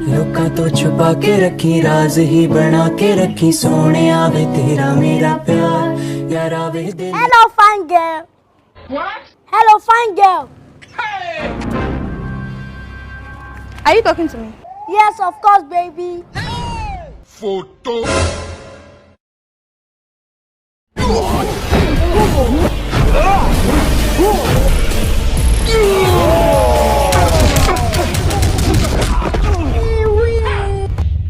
लोका तो छुपा के रखी राज ही बना के रखी सोने आवे तेरा मेरा प्यार यार आवे दिल Hello fine girl. What? Hello fine girl. Hey! Are you talking to me? Yes, of course, baby. Photo.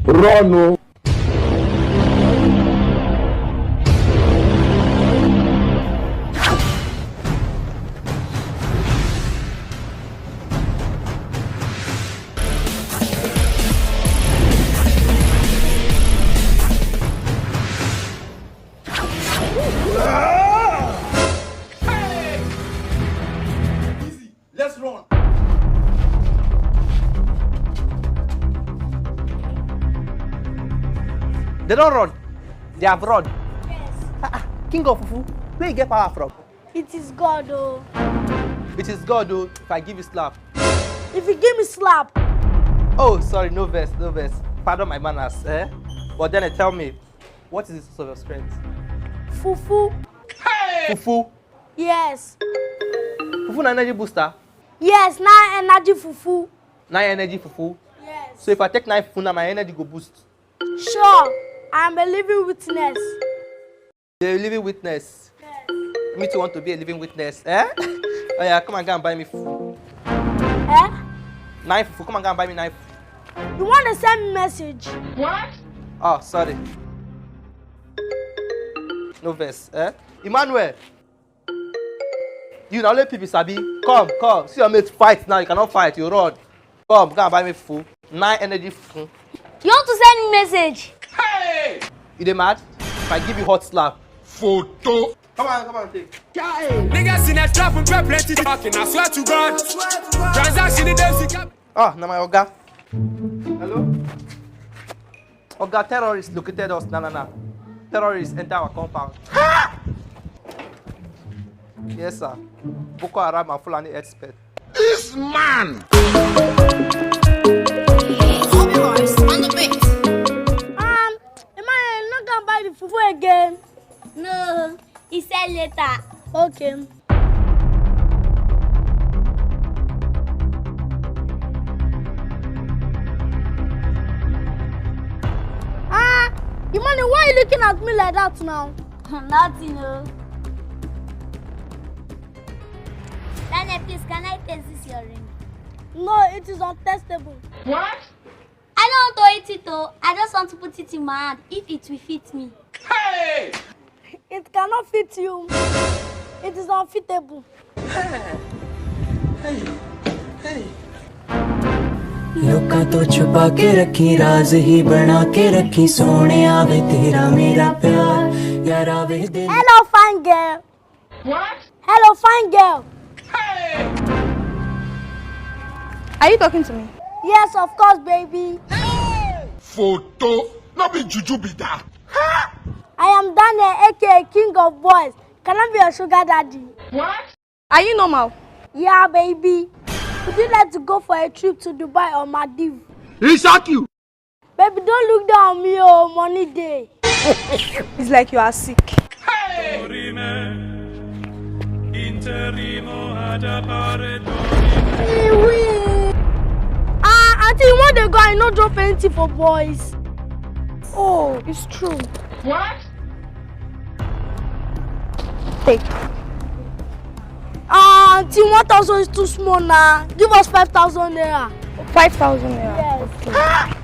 Run. Let's run. They don't run. They have run. Yes. King of Fufu, where you get power from? It is God, oh. It is God, though, if I give you slap. If you give me slap, Oh, sorry, no verse, no verse. Pardon my manners, eh? But then tell me, what is the source of your strength? fufu. Fufu. Yes. Fufu na energy booster. Yes, now energy fufu. 9 energy fufu. Yes. So if I take 9 fufu, now my energy go boost. Sure, I'm a living witness. You're a living witness. Yes. Me too want to be a living witness, eh? Oh yeah, come and go and buy me fufu. Eh? 9 fufu, come and go and buy me 9 fufu. You want to send me message? What? Oh, sorry. No verse, eh? Emmanuel. You now let people sabi. Come. See your mate fight now. You cannot fight. You run. Come, go and buy me fufu. 9 energy fufu. You want to send me message? Hey! You dey mad? If I give you hot slap. Photo. Come on, take. Niggas in that trap and prep plenty talking. I swear to God. Transaction in them sick up. Ah, now my Oga. Hello? Oga, terrorists located us. Nah. Terrorists enter our compound. Yes, sir. Boko Haram and Fulani expert. This man! Emmanuel, you're not gonna buy the fufu again. No, he said later. Okay. Emmanuel, why are you looking at me like that now? Nothing, no. Daniel, please, can I taste this your ring? No, it is untestable. What? I don't want to eat it, though. I just want to put it in my hand if it will fit me. Hey! It cannot fit you. It is unfitable. लोका तो छुपा के रखी राज ही बना के रखी सोने आवे तेरा मेरा प्यार यार आवे दिल Hello, fine girl. What? Hello, fine girl. Hey! Are you talking to me? Yes, of course, baby. Photo. Not be juju be that. I am Daniel, aka King of Boys. Can I be your sugar daddy? What? Are you normal? Yeah, baby. Would you like to go for a trip to Dubai or Maldives? He shot you. Baby, don't look down on me, oh, money day. It's like you are sick. Hey! Auntie, you want to go and not drop anything for boys? Oh, it's true. What? Take. Auntie, 1,000 is too small now. Give us 5,000 naira. 5,000 naira. Yes.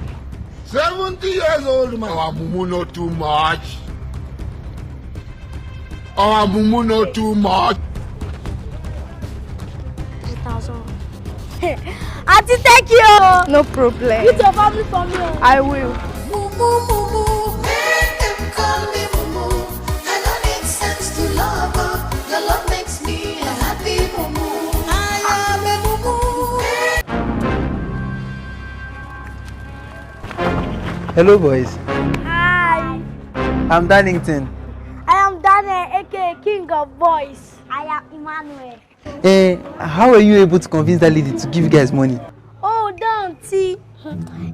70 years old man. Our mumu not too much. Our mumu not too much. 3,000. Auntie, thank you. No problem. With your family for me. I will. Hello, boys. Hi. I'm Darlington. I am Daniel, aka King of Boys. I am Emmanuel. How are you able to convince that lady to give you guys money? Oh, don't see.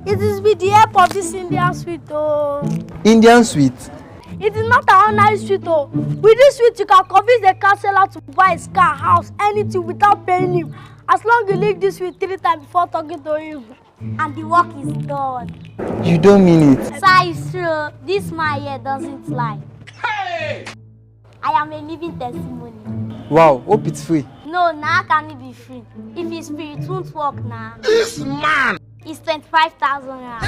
It is with the help of this Indian sweet, oh. Indian sweet. It is not an ordinary sweet, oh. With this sweet, you can convince the counselor to buy his car, house, anything without paying him. As long as you lick this sweet 3 times before talking to him. And the work is done. You don't mean it. Sir, it's true. This man here doesn't lie. Hey! I am a living testimony. Wow, hope it's free. No, now can it be free? If it's free, it won't work now. This man! It's 25,000 now.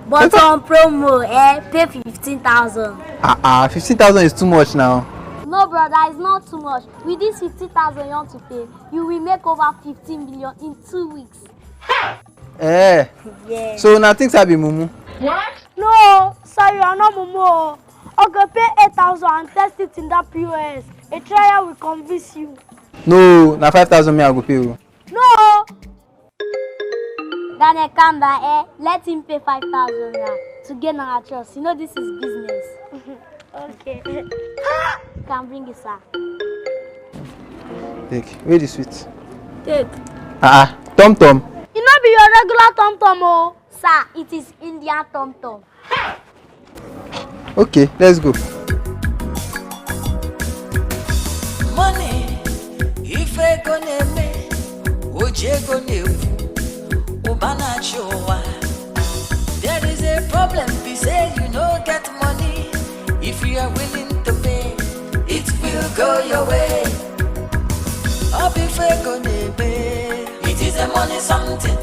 But on promo, pay 15,000. 15,000 is too much now. No, brother, it's not too much. With this 50,000 you want to pay, you will make over 15 million in 2 weeks. Yeah. So now things have been mumu. No, sir, you are not Momo. Okay, pay 8,000 and test it in that POS. A trial will convince you. No, now 5,000 me I go pay you. No! Daniel, calm down, let him pay 5,000 now to gain our trust. You know this is business. Okay. You can bring it, sir. Take, where the sweet? Take. Tom Tom. You know be your regular tom-tom, oh. Sir, it is Indian tom-tom. Okay, let's go. Money, if I gonna me, Oje gonna Ubana chowa. There is a problem, we say you no get money. If you are willing to pay, it will go your way. Up if I gonna pay, it is a money something.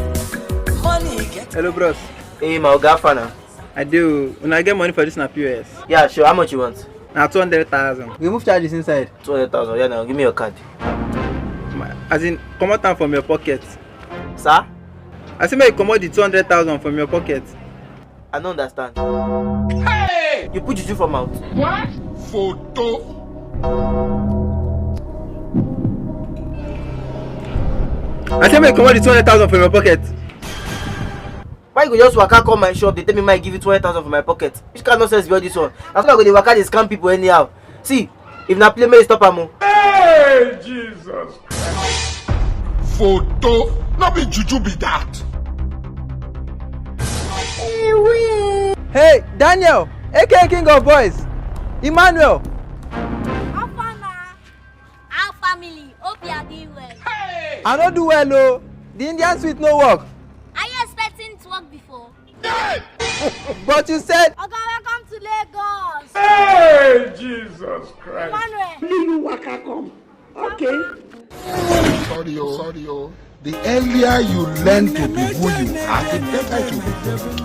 Money get. Hello, bros. Hey, my Gafana. I do. When I get money for this na POS. Yeah, sure. How much you want? Now 200,000. Remove charges inside. 200,000. Yeah, now give me your card. As in, come out from your pocket. Sir? I say make you come out the 200,000 from your pocket. I don't understand. Hey! You put juju from out. What? Photo. I say make you come out the 200,000 from your pocket. Why you go just waka come my shop? They tell me might give you 20,000 from my pocket. Which kind of nonsense be all this one? That's why I go dey waka dey scam people anyhow. See, if na play, may stop am. Hey, Jesus Christ. Photo. Not be juju be that. Hey, Daniel, aka King of Boys. Emmanuel. Our family, hope you are doing well. Hey! I don't do well, oh. The Indian sweet no work. Are you expecting it to work before? Hey! But you said. Okay, welcome to Lagos. Hey, Jesus Christ. Emmanuel. Sorry, oh. The earlier you learn to be who you are, the better it will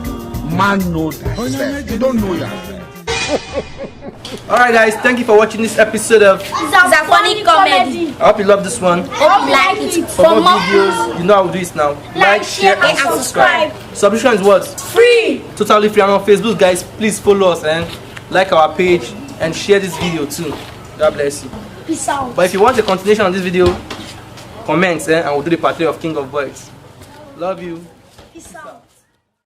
be. Man know thyself. You don't know yourself. Alright, guys. Thank you for watching this episode of. It's a funny comedy. I hope you love this one. Hope you like it. For more videos, you know how we do it now. Like, share, and subscribe. Subscription is what? Free. Totally free. And on Facebook, guys, please follow us and like our page and share this video too. God bless you. Peace out. But if you want a continuation of this video, comment and we'll do the part 3 of King of Boys. Love you. Peace out.